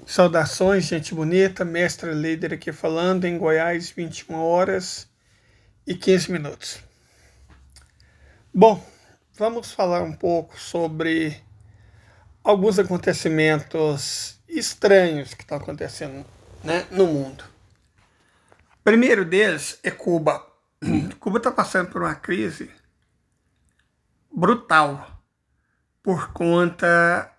Saudações, gente bonita, mestre líder aqui falando em Goiás, 21 horas e 15 minutos. Bom, vamos falar um pouco sobre alguns acontecimentos estranhos que estão acontecendo, né, no mundo. O primeiro deles é Cuba. Cuba está passando por uma crise brutal por conta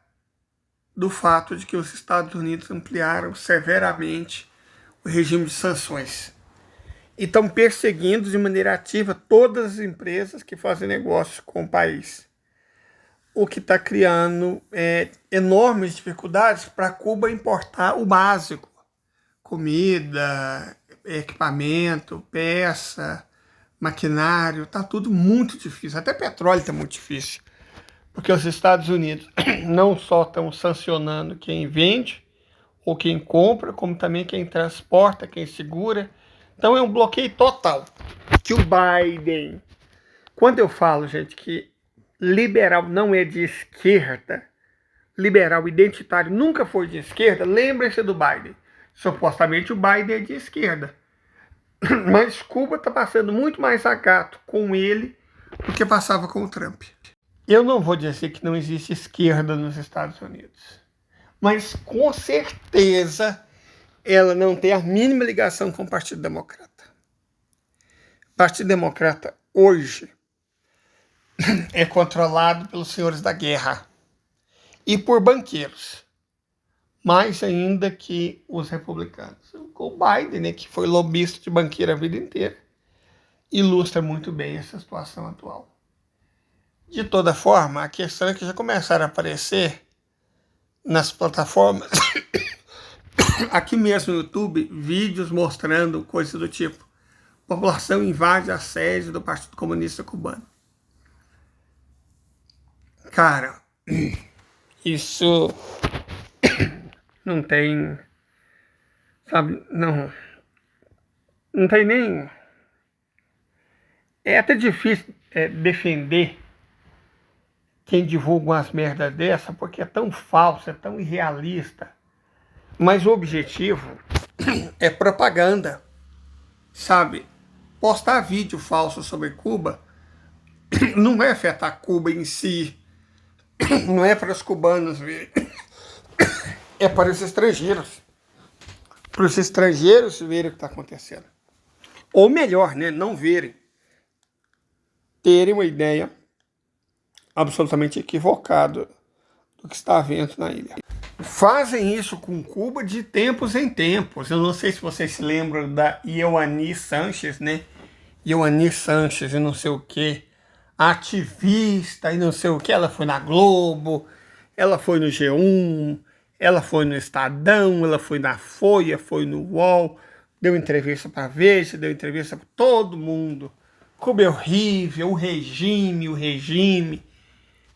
do fato de que os Estados Unidos ampliaram severamente o regime de sanções e estão perseguindo de maneira ativa todas as empresas que fazem negócio com o país, o que está criando enormes dificuldades para Cuba importar o básico: comida, equipamento, peça, maquinário. Está tudo muito difícil, até petróleo está muito difícil. Porque os Estados Unidos não só estão sancionando quem vende ou quem compra, como também quem transporta, quem segura. Então é um bloqueio total. Que o Biden... Quando eu falo, gente, que liberal não é de esquerda, liberal identitário nunca foi de esquerda, lembrem-se do Biden. Supostamente o Biden é de esquerda. Mas Cuba está passando muito mais a gato com ele do que passava com o Trump. Eu não vou dizer que não existe esquerda nos Estados Unidos, mas com certeza ela não tem a mínima ligação com o Partido Democrata. O Partido Democrata hoje é controlado pelos senhores da guerra e por banqueiros, mais ainda que os republicanos. O Biden, né, que foi lobista de banqueiro a vida inteira, ilustra muito bem essa situação atual. De toda forma, a questão é que já começaram a aparecer nas plataformas, aqui mesmo no YouTube, vídeos mostrando coisas do tipo: população invade a sede do Partido Comunista Cubano. Cara, isso não tem, sabe, não tem nem... É até difícil defender quem divulga umas merdas dessa, porque é tão falso, é tão irrealista. Mas o objetivo é propaganda, sabe? Postar vídeo falso sobre Cuba não vai afetar Cuba em si, não é para os cubanos verem, é para os estrangeiros. Para os estrangeiros verem o que está acontecendo. Ou melhor, né, não verem, terem uma ideia absolutamente equivocado do que está havendo na ilha. Fazem isso com Cuba de tempos em tempos. Eu não sei se vocês se lembram da Ioanni Sanchez, né? Ioanni Sanchez e não sei o que, ativista e não sei o que. Ela foi na Globo, ela foi no G1, ela foi no Estadão, ela foi na Folha, foi no UOL, deu entrevista para Veja, deu entrevista para todo mundo. Cuba é horrível, o regime.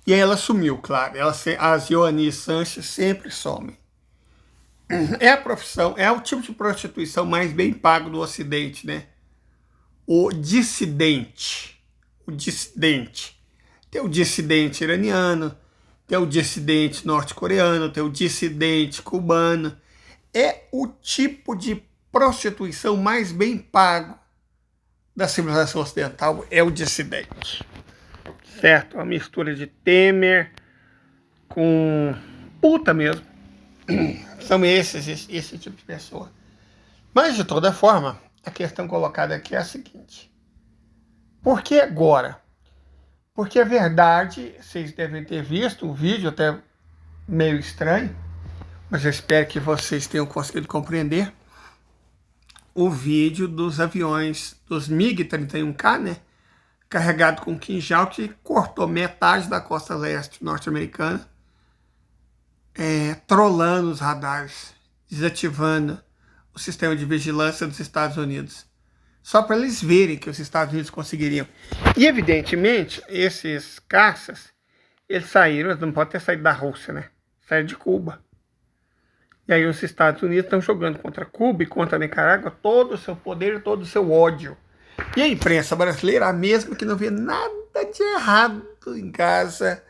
E aí ela sumiu, claro. As Ioanni Sanchez sempre somem. É a profissão, é o tipo de prostituição mais bem pago do Ocidente, né? O dissidente. Tem o dissidente iraniano, tem o dissidente norte-coreano, tem o dissidente cubano. É o tipo de prostituição mais bem pago da civilização ocidental, é o dissidente. Certo? Uma mistura de Temer com puta mesmo. São esse tipo de pessoa. Mas, de toda forma, a questão colocada aqui é a seguinte: por que agora? Porque a verdade, vocês devem ter visto um vídeo até meio estranho, mas eu espero que vocês tenham conseguido compreender o vídeo dos aviões, dos MiG-31K, né? Carregado com quinjal, que cortou metade da costa leste norte-americana, trolando os radares, desativando o sistema de vigilância dos Estados Unidos, só para eles verem que os Estados Unidos conseguiriam. E, evidentemente, esses caças, eles saíram, eles não podem ter saído da Rússia, né? Saíram de Cuba. E aí os Estados Unidos estão jogando contra Cuba e contra a Nicarágua todo o seu poder e todo o seu ódio. E a imprensa brasileira, a mesma que não vê nada de errado em Gaza,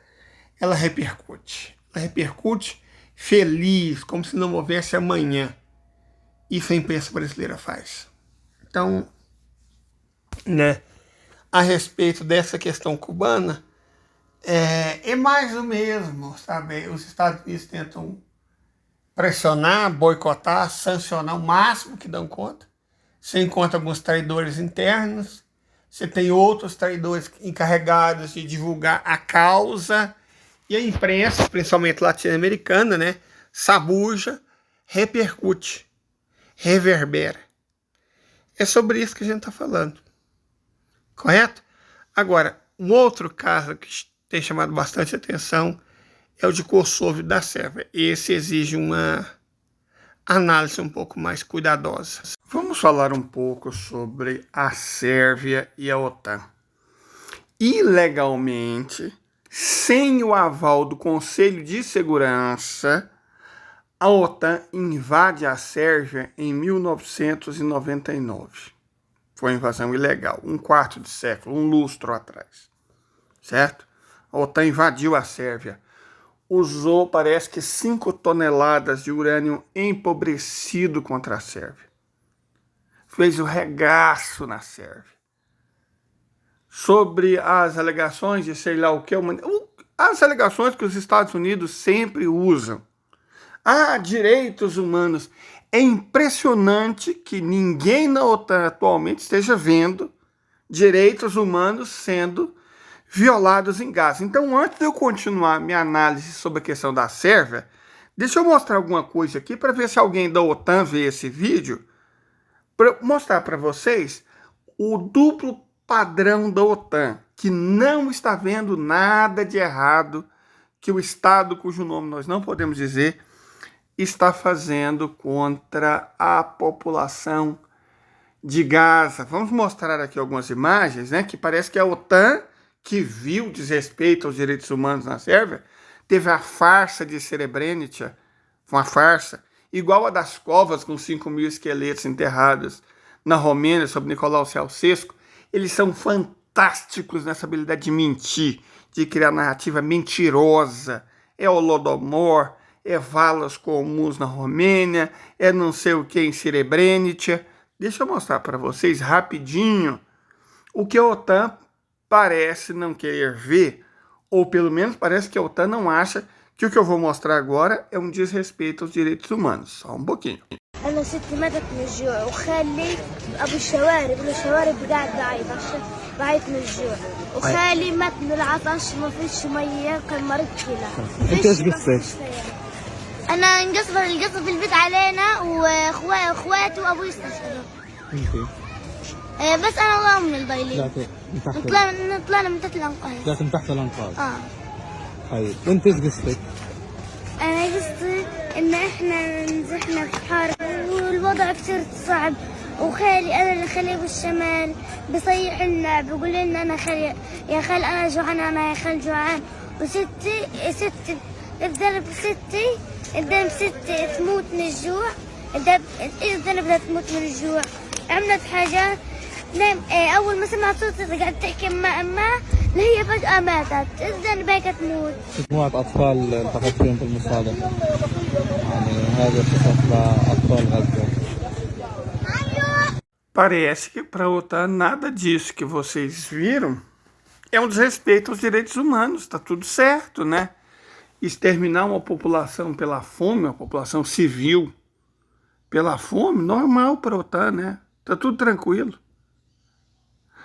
ela repercute. Ela repercute feliz, como se não houvesse amanhã. Isso a imprensa brasileira faz. Então, né, a respeito dessa questão cubana, é mais o mesmo, sabe? Os Estados Unidos tentam pressionar, boicotar, sancionar o máximo que dão conta. Você encontra alguns traidores internos, você tem outros traidores encarregados de divulgar a causa, e a imprensa, principalmente latino-americana, né, sabuja, repercute, reverbera. É sobre isso que a gente está falando. Correto? Agora, um outro caso que tem chamado bastante atenção é o de Kosovo e da Sérvia. Esse exige uma análise um pouco mais cuidadosa. Vamos falar um pouco sobre a Sérvia e a OTAN. Ilegalmente, sem o aval do Conselho de Segurança, a OTAN invade a Sérvia em 1999. Foi uma invasão ilegal, um quarto de século, um lustro atrás, certo? A OTAN invadiu a Sérvia, usou, parece que 5 toneladas de urânio empobrecido contra a Sérvia. Fez o regaço na Sérvia. Sobre as alegações de sei lá o que, as alegações que os Estados Unidos sempre usam. Direitos humanos. É impressionante que ninguém na OTAN atualmente esteja vendo direitos humanos sendo violados em Gaza. Então, antes de eu continuar minha análise sobre a questão da Sérvia, deixa eu mostrar alguma coisa aqui para ver se alguém da OTAN vê esse vídeo, para mostrar para vocês o duplo padrão da OTAN, que não está vendo nada de errado que o Estado, cujo nome nós não podemos dizer, está fazendo contra a população de Gaza. Vamos mostrar aqui algumas imagens, né, que parece que a OTAN, que viu desrespeito aos direitos humanos na Sérvia, teve a farsa de Srebrenica, uma farsa, igual a das covas com 5.000 esqueletos enterrados na Romênia, sob Nicolau Ceausescu. Eles são fantásticos nessa habilidade de mentir, de criar narrativa mentirosa. É Holodomor, é valas comuns na Romênia, é não sei o que em Srebrenica. Deixa eu mostrar para vocês rapidinho o que a OTAN parece não querer ver, ou pelo menos parece que a OTAN não acha que o que eu vou mostrar agora é um desrespeito aos direitos humanos. Só um pouquinho. أنا ستي ماتت من الجوع وخالي أبو الشوارب قاعد بعيط من الجوع وخالي مات من العطش ما فيش مية كان مريض كلى. أنت إيش قصتك؟ أنا القصف في البيت علينا وأخواتي وأبوي استشهدوا. بس أنا وأمي الضايلين. طلعنا من تحت الأنقاض. طلعت من تحت الأنقاض. طيب وأنت إيش قصتك؟ أنا قصتي إن إحنا نزحنا في حارة والوضع كثير صعب، وخالي أنا اللي خالي بالشمال بصيح لنا بيقول لنا أنا خالي يا خال أنا جوعان أنا يا خال جوعان، وستي الدرب ستي تموت من الجوع. إذا بدها تموت من الجوع عملت حاجة. أول ما سمعت صوتي قعدت تحكي مع أمها هي فجأة ماتت. إذا بقت تموت. مجموعة أطفال التقت فيهم في المصادمة. يعني هذا قصص لأطفال غزة. Parece que para a OTAN nada disso que vocês viram é um desrespeito aos direitos humanos. Está tudo certo, né? Exterminar uma população pela fome, uma população civil pela fome, normal para a OTAN, né? Está tudo tranquilo.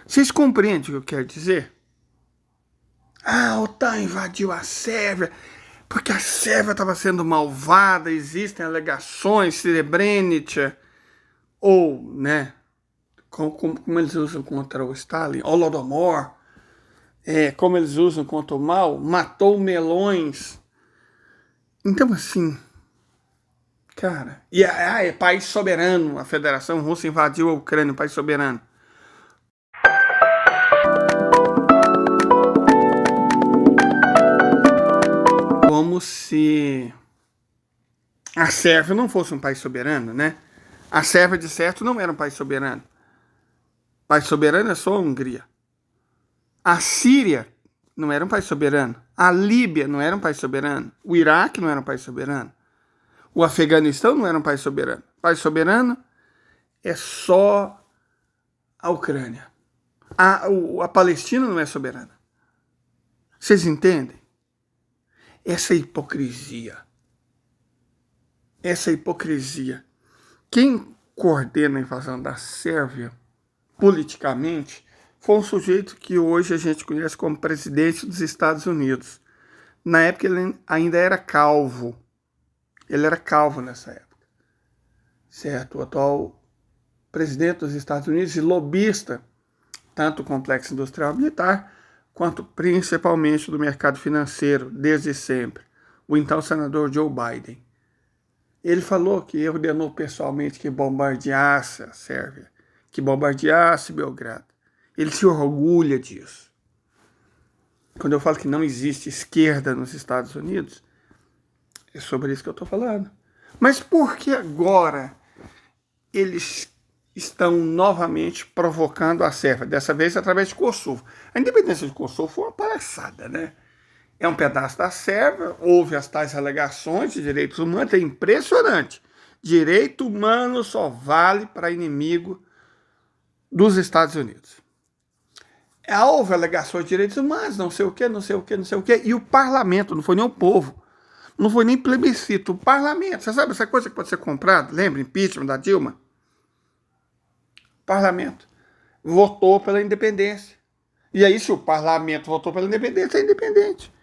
Vocês compreendem o que eu quero dizer? A OTAN invadiu a Sérvia porque a Sérvia estava sendo malvada, existem alegações, Srebrenica, ou, né, como eles usam contra o Stalin, Holodomor, como eles usam contra o Mao, matou melões. Então, assim, cara, é país soberano, a Federação Russa invadiu a Ucrânia, país soberano. Como se a Sérvia não fosse um país soberano, né? A Sérvia, de certo, não era um país soberano. O país soberano é só a Hungria. A Síria não era um país soberano. A Líbia não era um país soberano. O Iraque não era um país soberano. O Afeganistão não era um país soberano. O país soberano é só a Ucrânia. A Palestina não é soberana. Vocês entendem? Essa hipocrisia. Essa hipocrisia. Quem coordena a invasão da Sérvia, politicamente, foi um sujeito que hoje a gente conhece como presidente dos Estados Unidos. Na época ele ainda era calvo. Ele era calvo nessa época. Certo? O atual presidente dos Estados Unidos e lobista, tanto do complexo industrial militar, quanto principalmente do mercado financeiro, desde sempre. O então senador Joe Biden. Ele falou que ordenou pessoalmente que bombardeasse a Sérvia, que bombardeasse Belgrado. Ele se orgulha disso. Quando eu falo que não existe esquerda nos Estados Unidos, é sobre isso que eu estou falando. Mas por que agora eles estão novamente provocando a Sérvia? Dessa vez através de Kosovo. A independência de Kosovo foi uma palhaçada, né? É um pedaço da Sérvia, houve as tais alegações de direitos humanos, é impressionante. Direito humano só vale para inimigo dos Estados Unidos. Houve alegações de direitos humanos, não sei o quê, não sei o quê, não sei o quê, e o parlamento, não foi nem o povo, não foi nem plebiscito, o parlamento. Você sabe essa coisa que pode ser comprada? Lembra, impeachment da Dilma? O parlamento votou pela independência. E aí, se o parlamento votou pela independência, é independente.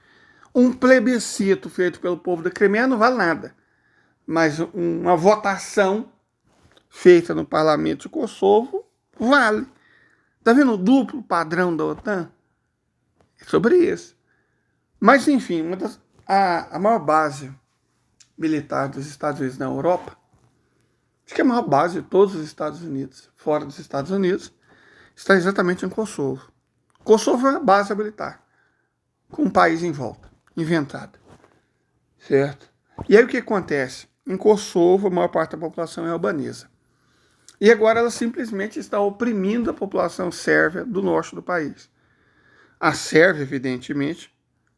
Um plebiscito feito pelo povo da Crimeia não vale nada. Mas uma votação feita no parlamento de Kosovo vale. Está vendo o duplo padrão da OTAN? É sobre isso. Mas, enfim, a maior base militar dos Estados Unidos na Europa, acho que a maior base de todos os Estados Unidos, fora dos Estados Unidos, está exatamente em Kosovo. Kosovo é uma base militar, com um país em volta, inventado. Certo? E aí o que acontece? Em Kosovo, a maior parte da população é albanesa. E agora ela simplesmente está oprimindo a população sérvia do norte do país. A Sérvia, evidentemente,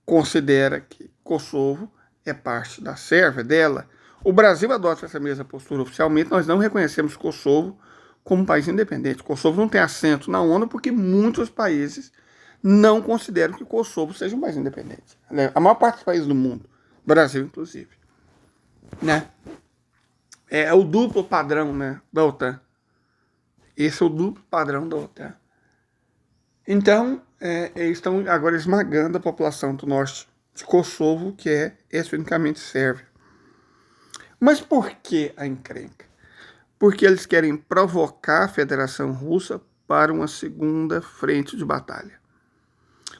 considera que Kosovo é parte da Sérvia, dela. O Brasil adota essa mesma postura oficialmente. Nós não reconhecemos Kosovo como um país independente. Kosovo não tem assento na ONU porque muitos países não consideram que Kosovo seja um país independente. A maior parte dos países do mundo, Brasil inclusive. Né? É o duplo padrão, né, da OTAN. Esse é o duplo padrão da OTAN. Então, eles estão agora esmagando a população do norte de Kosovo, que é etnicamente sérvia. Mas por que a encrenca? Porque eles querem provocar a Federação Russa para uma segunda frente de batalha.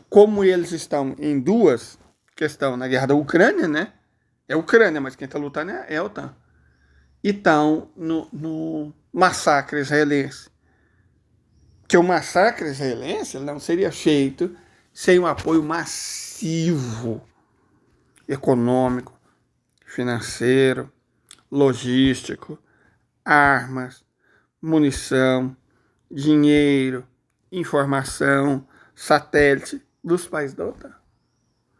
Como eles estão em duas, que estão na guerra da Ucrânia, né? É a Ucrânia, mas quem está lutando é a OTAN. E estão no massacre israelense. Que o massacre israelense não seria feito sem um apoio massivo, econômico, financeiro, logístico, armas, munição, dinheiro, informação, satélite dos países da OTAN.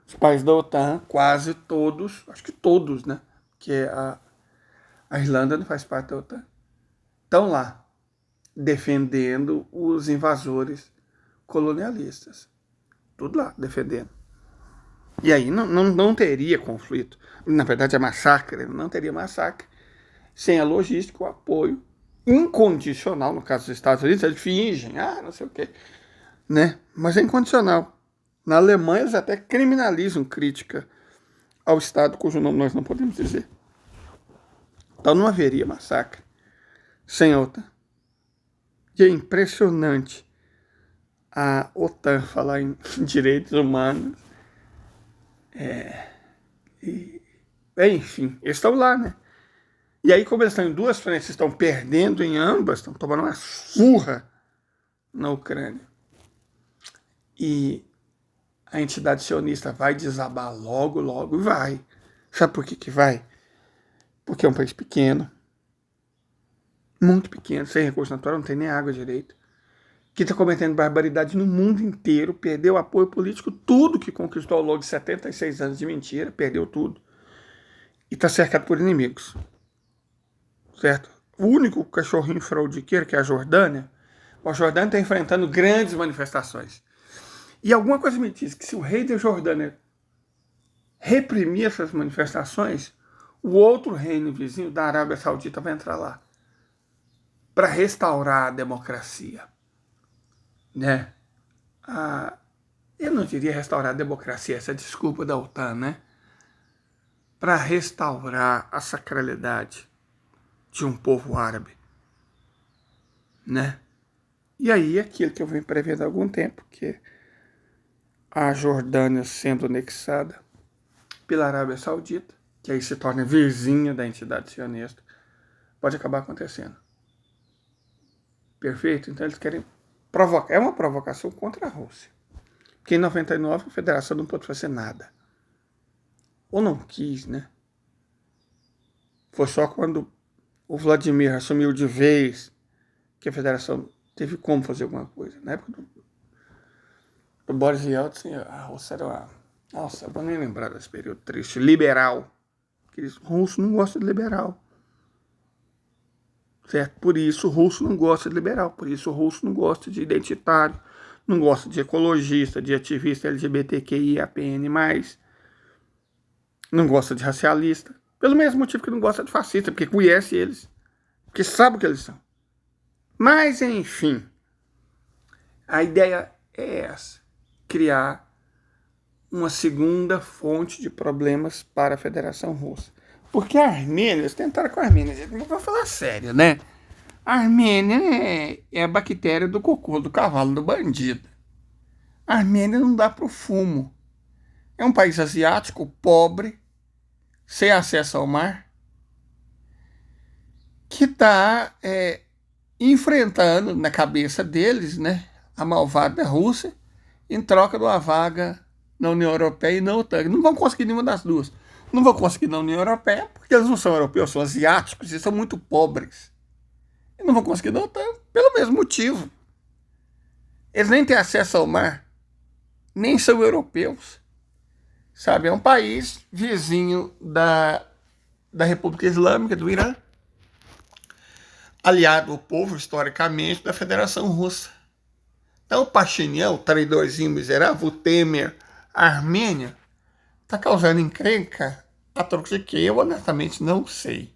Os países da OTAN, quase todos, acho que todos, né? Que a Irlanda não faz parte da OTAN. Estão lá, defendendo os invasores colonialistas. Tudo lá, defendendo. E aí não teria conflito. Na verdade, é massacre. Não teria massacre sem a logística, o apoio incondicional. No caso dos Estados Unidos, eles fingem, não sei o quê. Né? Mas é incondicional. Na Alemanha, eles até criminalizam crítica ao Estado, cujo nome nós não podemos dizer. Então não haveria massacre sem a OTAN. E é impressionante a OTAN falar em direitos humanos. Enfim, eles estão lá, né? E aí, como eles estão em duas frentes, estão perdendo em ambas, estão tomando uma surra na Ucrânia. E a entidade sionista vai desabar logo, logo, e vai. Sabe por que vai? Porque é um país pequeno, muito pequeno, sem recurso natural, não tem nem água direito. que está cometendo barbaridade no mundo inteiro, perdeu apoio político, tudo que conquistou ao longo de 76 anos de mentira, perdeu tudo. E está cercado por inimigos. Certo? O único cachorrinho fraudiqueiro, que é a Jordânia está enfrentando grandes manifestações. E alguma coisa me diz que se o rei da Jordânia reprimir essas manifestações, o outro reino vizinho da Arábia Saudita vai entrar lá para restaurar a democracia. Né? Eu não diria restaurar a democracia, essa desculpa da OTAN, né? Para restaurar a sacralidade de um povo árabe, né? E aí, aquilo que eu venho prevendo há algum tempo, que a Jordânia sendo anexada pela Arábia Saudita, que aí se torna vizinha da entidade sionista, pode acabar acontecendo. Perfeito? Então eles querem provocar. É uma provocação contra a Rússia. Porque em 99 a federação não pôde fazer nada. Ou não quis, né? Foi só quando o Vladimir assumiu de vez que a federação teve como fazer alguma coisa. Na época do Boris Yeltsin, a Rússia era uma... Nossa, eu vou nem lembrar desse período triste. Liberal. Porque o russo não gosta de liberal. Certo? Por isso o russo não gosta de liberal. Por isso o russo não gosta de identitário. Não gosta de ecologista, de ativista LGBTQIAPN+. Não gosta de racialista. Pelo mesmo motivo que não gosta de fascista. Porque conhece eles. Porque sabe o que eles são. Mas, enfim. A ideia é essa. Criar uma segunda fonte de problemas para a Federação Russa. Porque a Armênia, eles tentaram com a Armênia, não vou falar sério, né? A Armênia é a bactéria do cocô, do cavalo, do bandido. A Armênia não dá pro fumo. É um país asiático, pobre, sem acesso ao mar, que está enfrentando na cabeça deles, né, a malvada Rússia, em troca de uma vaga na União Europeia e na OTAN. Não vão conseguir nenhuma das duas. Não vão conseguir na União Europeia, porque eles não são europeus, são asiáticos e são muito pobres. E não vão conseguir na OTAN pelo mesmo motivo. Eles nem têm acesso ao mar, nem são europeus. Sabe, é um país vizinho da República Islâmica do Irã, aliado ao povo, historicamente, da Federação Russa. Então o Pashinyan, o traidorzinho miserável, o Temer, a Armênia, está causando encrenca a troco de que eu honestamente não sei.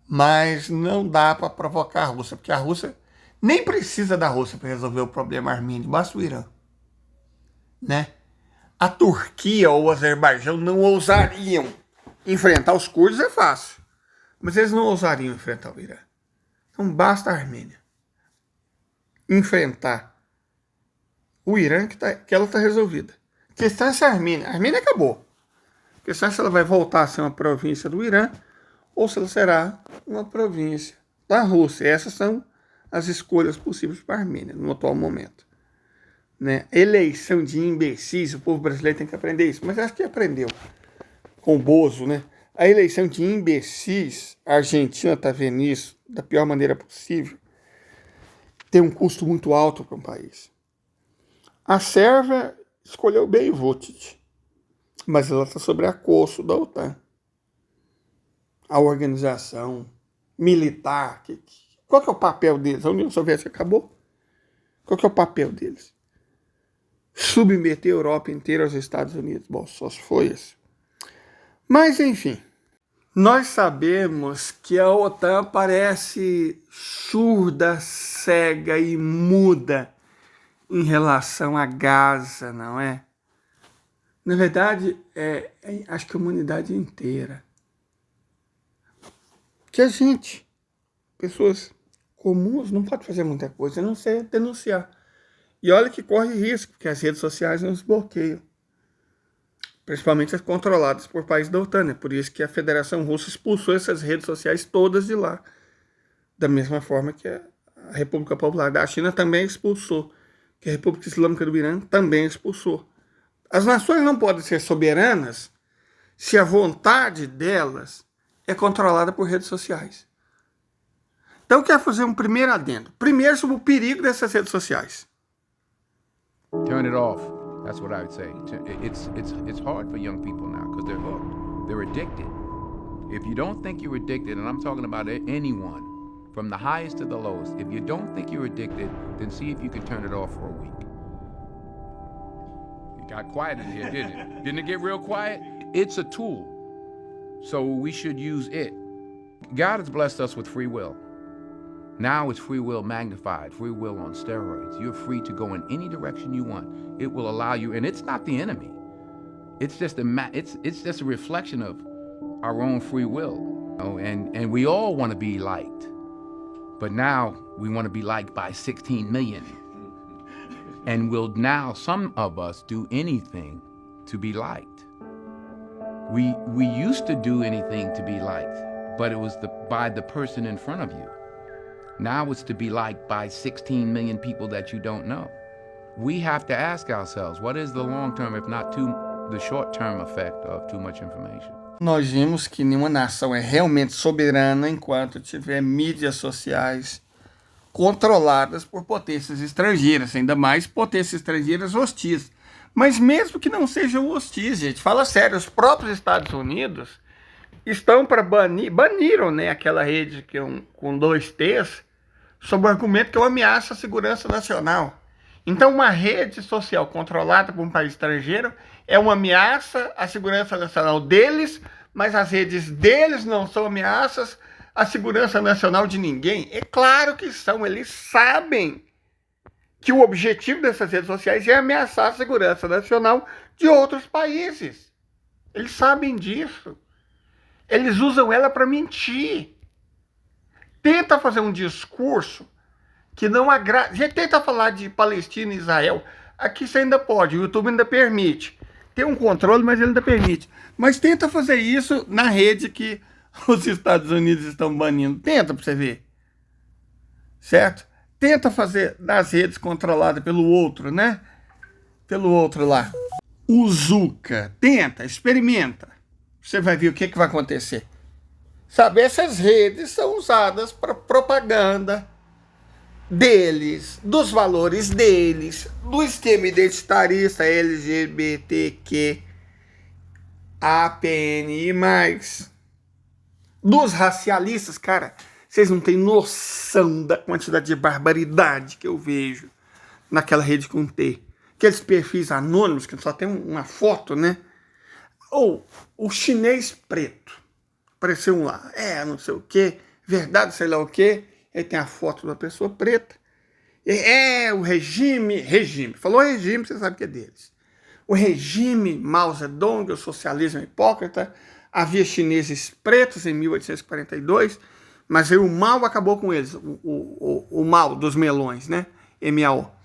Mas não dá para provocar a Rússia, porque a Rússia nem precisa da Rússia para resolver o problema armênio, basta o Irã. Né? A Turquia ou o Azerbaijão não ousariam enfrentar os curdos, é fácil. Mas eles não ousariam enfrentar o Irã. Então basta a Armênia enfrentar o Irã, que ela está resolvida. A questão é se a Armênia acabou. A questão é se ela vai voltar a ser uma província do Irã ou se ela será uma província da Rússia. Essas são as escolhas possíveis para a Armênia no atual momento. Né? Eleição de imbecis, o povo brasileiro tem que aprender isso, mas acho que aprendeu com o Bozo, né? A eleição de imbecis, a Argentina está vendo isso da pior maneira possível, tem um custo muito alto para um país. A Sérvia escolheu bem Vučić, mas ela está sob acosso da OTAN. A organização militar, qual que é o papel deles? A União Soviética acabou? Qual que é o papel deles? Submeter a Europa inteira aos Estados Unidos. Bom, só se foi isso. Mas, enfim, nós sabemos que a OTAN parece surda, cega e muda em relação a Gaza, não é? Na verdade, acho que a humanidade inteira. Que a gente, pessoas comuns, não pode fazer muita coisa, a não ser denunciar. E olha que corre risco, porque as redes sociais nos bloqueiam. Principalmente as controladas por países da OTAN. Por isso que a Federação Russa expulsou essas redes sociais todas de lá. Da mesma forma que a República Popular da China também expulsou. Que a República Islâmica do Irã também expulsou. As nações não podem ser soberanas se a vontade delas é controlada por redes sociais. Então eu quero fazer um primeiro adendo. Primeiro sobre o perigo dessas redes sociais. Turn it off. That's what I would say. It's hard for young people now because they're hooked. They're addicted. If you don't think you're addicted, and I'm talking about anyone, from the highest to the lowest, if you don't think you're addicted, then see if you can turn it off for a week. It got quiet in here, didn't it? Didn't it get real quiet? It's a tool, so we should use it. God has blessed us with free will. Now it's free will magnified, free will on steroids. You're free to go in any direction you want. It will allow you, and it's not the enemy. It's just a reflection of our own free will. And we all want to be liked. But now we want to be liked by 16 million. And will now some of us do anything to be liked. We used to do anything to be liked, but it was by the person in front of you. Now it's to be liked by 16 million people that you don't know. We have to ask ourselves, what is the long-term, if not the short-term effect of too much information? Nós vimos que nenhuma nação é realmente soberana enquanto tiver mídias sociais controladas por potências estrangeiras, ainda mais potências estrangeiras hostis. Mas mesmo que não sejam hostis, gente, fala sério, os próprios Estados Unidos estão para baniram, né, aquela rede com 2 T's, sob o argumento que é uma ameaça à segurança nacional. Então, uma rede social controlada por um país estrangeiro é uma ameaça à segurança nacional deles, mas as redes deles não são ameaças à segurança nacional de ninguém. É claro que são, eles sabem que o objetivo dessas redes sociais é ameaçar a segurança nacional de outros países. Eles sabem disso. Eles usam ela para mentir. Tenta fazer um discurso que não agrada. Já tenta falar de Palestina e Israel. Aqui você ainda pode, o YouTube ainda permite. Tem um controle, mas ele ainda permite. Mas tenta fazer isso na rede que os Estados Unidos estão banindo. Tenta para você ver. Certo? Tenta fazer nas redes controladas pelo outro, né? Pelo outro lá. O Zuka. Tenta, experimenta. Você vai ver o que vai acontecer. Sabe, essas redes são usadas para propaganda deles, dos valores deles, do esquema identitarista LGBTQ, APNI+, dos racialistas. Cara, vocês não têm noção da quantidade de barbaridade que eu vejo naquela rede com T. Aqueles perfis anônimos que só tem uma foto, né? Ou o chinês preto. Apareceu um lá, não sei o que, verdade, sei lá o que. Aí tem a foto da pessoa preta. O regime. Falou regime, você sabe que é deles. O regime Mao Zedong, o socialismo hipócrita. Havia chineses pretos em 1842, mas aí o Mao acabou com eles. O Mao dos melões, né? MAO.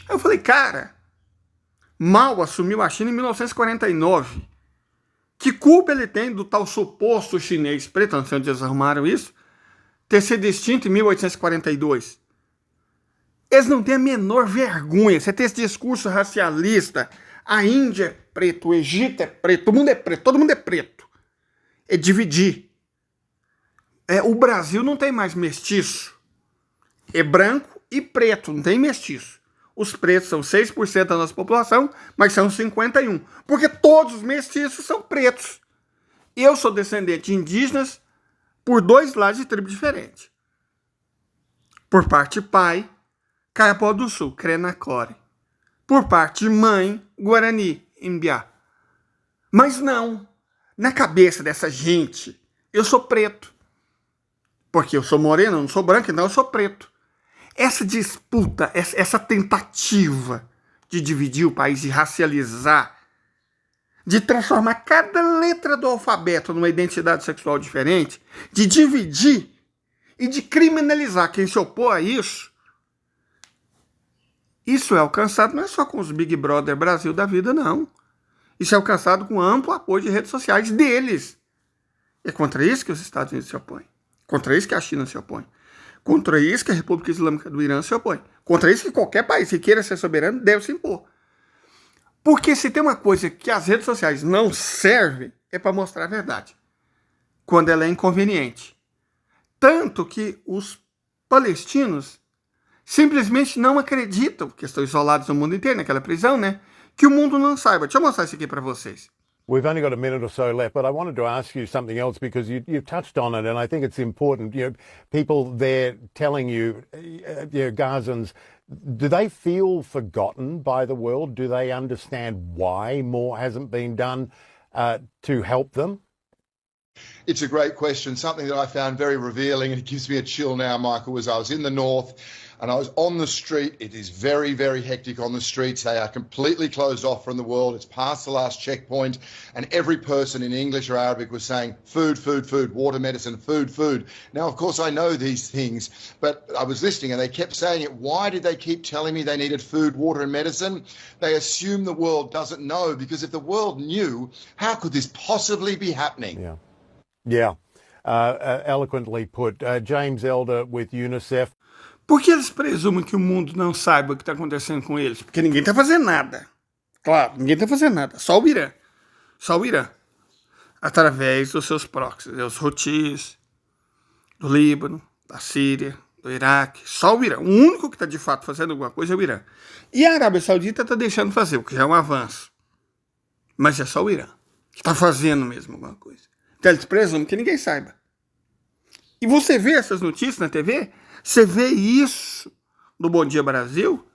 Aí eu falei, cara, Mao assumiu a China em 1949. Que culpa ele tem do tal suposto chinês preto, não sei onde eles arrumaram isso, ter sido extinto em 1842. Eles não têm a menor vergonha. Você tem esse discurso racialista. A Índia é preto, o Egito é preto, todo mundo é preto, todo mundo é preto. É dividir. O Brasil não tem mais mestiço. É branco e preto, não tem mestiço. Os pretos são 6% da nossa população, mas são 51%. Porque todos os mestiços são pretos. Eu sou descendente de indígenas por 2 lados de tribo diferentes. Por parte de pai, Caiapó do Sul, Krenacore. Por parte de mãe, Guarani, Imbiá. Mas não, na cabeça dessa gente, eu sou preto. Porque eu sou moreno, eu não sou branco, então eu sou preto. Essa disputa, essa tentativa de dividir o país, de racializar, de transformar cada letra do alfabeto numa identidade sexual diferente, de dividir e de criminalizar quem se opõe a isso, isso é alcançado não é só com os Big Brother Brasil da vida, não. Isso é alcançado com amplo apoio de redes sociais deles. É contra isso que os Estados Unidos se opõem. Contra isso que a China se opõe. Contra isso que a República Islâmica do Irã se opõe. Contra isso que qualquer país que queira ser soberano deve se impor. Porque se tem uma coisa que as redes sociais não servem, é para mostrar a verdade. Quando ela é inconveniente. Tanto que os palestinos simplesmente não acreditam, porque estão isolados no mundo inteiro, naquela prisão, né? Que o mundo não saiba. Deixa eu mostrar isso aqui para vocês. We've only got a minute or so left, but I wanted to ask you something else because you touched on it, and I think it's important. People there telling you, Gazans, do they feel forgotten by the world? Do they understand why more hasn't been done to help them? It's a great question. Something that I found very revealing, and it gives me a chill now, Michael, was I was in the north and I was on the street. It is very, very hectic on the streets. They are completely closed off from the world. It's past the last checkpoint, and every person in English or Arabic was saying food, food, food, water, medicine, food, food. Now, of course, I know these things, but I was listening and they kept saying it. Why did they keep telling me they needed food, water, and medicine? They assume the world doesn't know, because if the world knew, how could this possibly be happening? Yeah. Eloquently put. James Elder with UNICEF. Por que eles presumem que o mundo não saiba o que está acontecendo com eles? Porque ninguém está fazendo nada. Claro, ninguém está fazendo nada. Só o Irã. Só o Irã. Através dos seus proxies. Os Houthis, do Líbano, da Síria, do Iraque. Só o Irã. O único que está de fato fazendo alguma coisa é o Irã. E a Arábia Saudita está deixando fazer, o que já é um avanço. Mas é só o Irã que está fazendo mesmo alguma coisa. Então eles presumem que ninguém saiba. E você vê essas notícias na TV? Você vê isso no Bom Dia Brasil,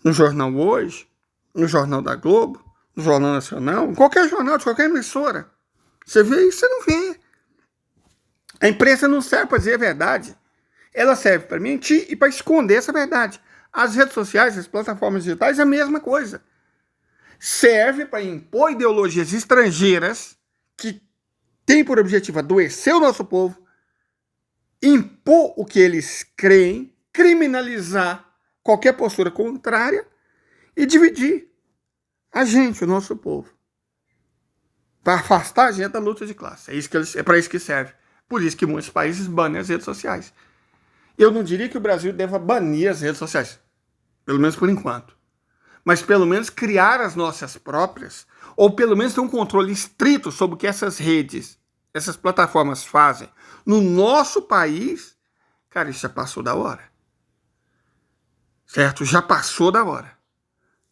no Jornal Hoje, no Jornal da Globo, no Jornal Nacional, em qualquer jornal, de qualquer emissora. Você vê isso, você não vê. A imprensa não serve para dizer a verdade. Ela serve para mentir e para esconder essa verdade. As redes sociais, as plataformas digitais, é a mesma coisa. Serve para impor ideologias estrangeiras que têm por objetivo adoecer o nosso povo, impor o que eles creem, criminalizar qualquer postura contrária e dividir a gente, o nosso povo, para afastar a gente da luta de classe. É para isso que serve. Por isso que muitos países banem as redes sociais. Eu não diria que o Brasil deva banir as redes sociais, pelo menos por enquanto, mas pelo menos criar as nossas próprias, ou pelo menos ter um controle estrito sobre o que essas redes, essas plataformas fazem no nosso país. Cara, isso já passou da hora. Certo? Já passou da hora.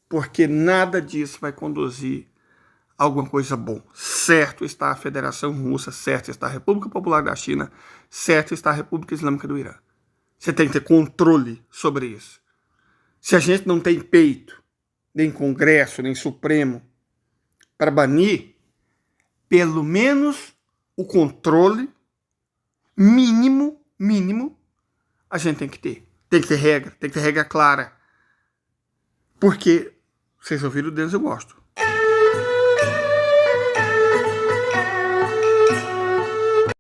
Porque nada disso vai conduzir a alguma coisa bom. Certo está a Federação Russa, certo está a República Popular da China, certo está a República Islâmica do Irã. Você tem que ter controle sobre isso. Se a gente não tem peito, nem Congresso, nem Supremo, para banir, pelo menos o controle mínimo, a gente tem que ter. Tem que ter regra clara. Porque, vocês ouviram o Denzel Washington.